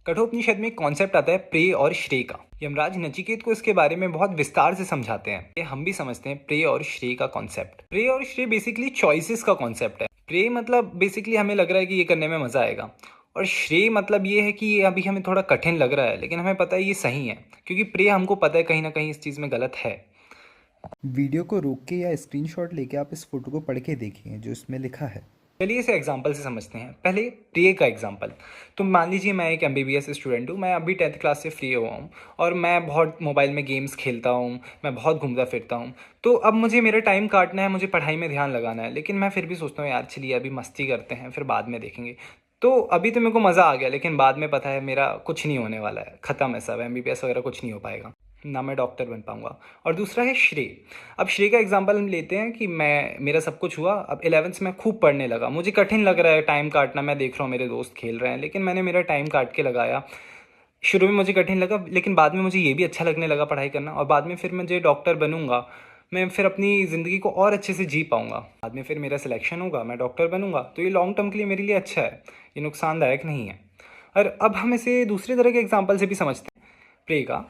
कठोपनिषद में एक कॉन्सेप्ट आता है प्रेय और श्रेय का। यमराज नचिकेत को इसके बारे में बहुत विस्तार से समझाते हैं। ये हम भी समझते हैं प्रेय और श्रेय का कॉन्सेप्ट। प्रेय और श्रेय बेसिकली चॉइसेस का कॉन्सेप्ट है। प्रेय मतलब बेसिकली हमें लग रहा है कि ये करने में मजा आएगा, और श्रेय मतलब ये है कि ये अभी हमें थोड़ा कठिन लग रहा है लेकिन हमें पता है ये सही है, क्योंकि प्रेय हमको पता है कहीं ना कहीं इस चीज़ में गलत है। वीडियो को रोक के या स्क्रीनशॉट लेके आप इस फोटो को पढ़ के देखिए जो इसमें लिखा है। चलिए इसे एग्जाम्पल से समझते हैं। पहले प्रिय का एग्जाम्पल। तो मान लीजिए मैं एक MBBS स्टूडेंट हूँ, मैं अभी 10th क्लास से फ्री हुआ हूँ और मैं बहुत मोबाइल में गेम्स खेलता हूँ, मैं बहुत घूमता फिरता हूँ। तो अब मुझे मेरा टाइम काटना है, मुझे पढ़ाई में ध्यान लगाना है, लेकिन मैं फिर भी सोचता हूँ यार चलिए अभी मस्ती करते हैं फिर बाद में देखेंगे। तो अभी तो मेरे को मज़ा आ गया, लेकिन बाद में पता है मेरा कुछ नहीं होने वाला है, ख़त्म है सब, MBBS वगैरह कुछ नहीं हो पाएगा, ना मैं डॉक्टर बन पाऊंगा। और दूसरा है श्रेय। अब श्रेय का एग्जांपल हम लेते हैं कि मेरा सब कुछ हुआ, अब 11th में खूब पढ़ने लगा, मुझे कठिन लग रहा है टाइम काटना, मैं देख रहा हूँ मेरे दोस्त खेल रहे हैं लेकिन मैंने मेरा टाइम काट के लगाया। शुरू में मुझे कठिन लगा लेकिन बाद में मुझे ये भी अच्छा लगने लगा पढ़ाई करना, और बाद में फिर मुझे डॉक्टर बनूंगा, मैं फिर अपनी ज़िंदगी को और अच्छे से जी पाऊंगा, बाद में फिर मेरा सिलेक्शन होगा, मैं डॉक्टर बनूंगा, तो ये लॉन्ग टर्म के लिए मेरे लिए अच्छा है, ये नुकसानदायक नहीं है। और अब हम इसे दूसरे तरह के एग्जाम्पल से भी समझते हैं। प्रे का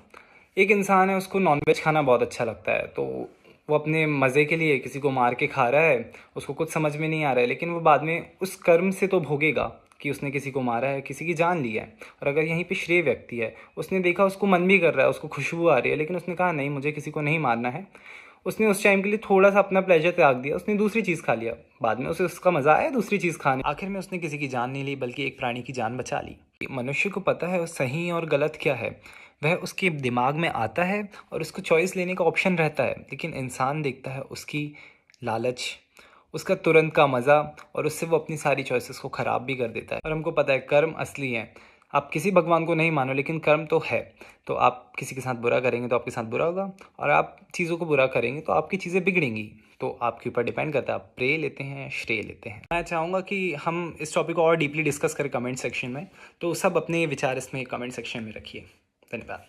एक इंसान है, उसको नॉनवेज खाना बहुत अच्छा लगता है, तो वो अपने मज़े के लिए किसी को मार के खा रहा है, उसको कुछ समझ में नहीं आ रहा है, लेकिन वो बाद में उस कर्म से तो भोगेगा कि उसने किसी को मारा है, किसी की जान ली है। और अगर यहीं पे श्रेय व्यक्ति है, उसने देखा उसको मन भी कर रहा है, उसको खुशबू आ रही है, लेकिन उसने कहा नहीं मुझे किसी को नहीं मारना है, उसने उस टाइम के लिए थोड़ा सा अपना प्लेजर त्याग दिया, उसने दूसरी चीज़ खा लिया, बाद में उसे उसका मज़ा आया दूसरी चीज़ खाने, आखिर में उसने किसी की जान नहीं ली बल्कि एक प्राणी की जान बचा ली। मनुष्य को पता है सही और गलत क्या है, वह उसके दिमाग में आता है और उसको चॉइस लेने का ऑप्शन रहता है, लेकिन इंसान देखता है उसकी लालच, उसका तुरंत का मज़ा, और उससे वो अपनी सारी चॉइसेस को ख़राब भी कर देता है। और हमको पता है कर्म असली है। आप किसी भगवान को नहीं मानो लेकिन कर्म तो है। तो आप किसी के साथ बुरा करेंगे तो आपके साथ बुरा होगा, और आप चीज़ों को बुरा करेंगे तो आपकी चीज़ें बिगड़ेंगी। तो आपके ऊपर डिपेंड करता है आप प्रे लेते हैं श्रेय लेते हैं। मैं चाहूँगा कि हम इस टॉपिक को और डीपली डिस्कस करें कमेंट सेक्शन में, तो सब अपने विचार इसमें कमेंट सेक्शन में रखिए। धन्यवाद।